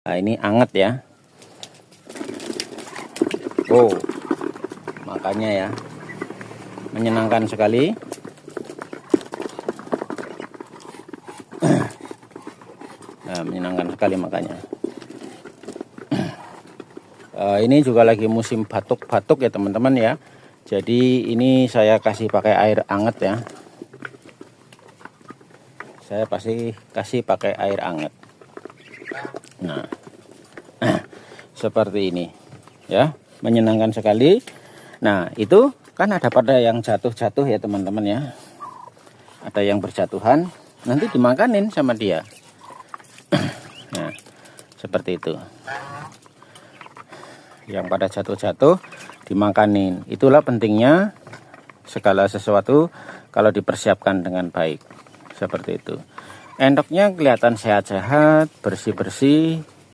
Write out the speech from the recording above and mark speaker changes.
Speaker 1: Nah, ini anget ya. Oh, makanya ya, menyenangkan sekali. Nah, menyenangkan sekali makanya. Ini juga lagi musim batuk-batuk ya teman-teman ya. Jadi ini saya kasih pakai air anget ya. Saya pasti kasih pakai air anget. Nah, seperti ini ya, menyenangkan sekali. Nah, itu kan ada pada yang jatuh-jatuh ya teman-teman ya. Ada yang berjatuhan, nanti dimakanin sama dia. Nah, seperti itu. Yang pada jatuh-jatuh dimakanin. Itulah pentingnya segala sesuatu kalau dipersiapkan dengan baik. Seperti itu. Endoknya kelihatan sehat-sehat, bersih-bersih.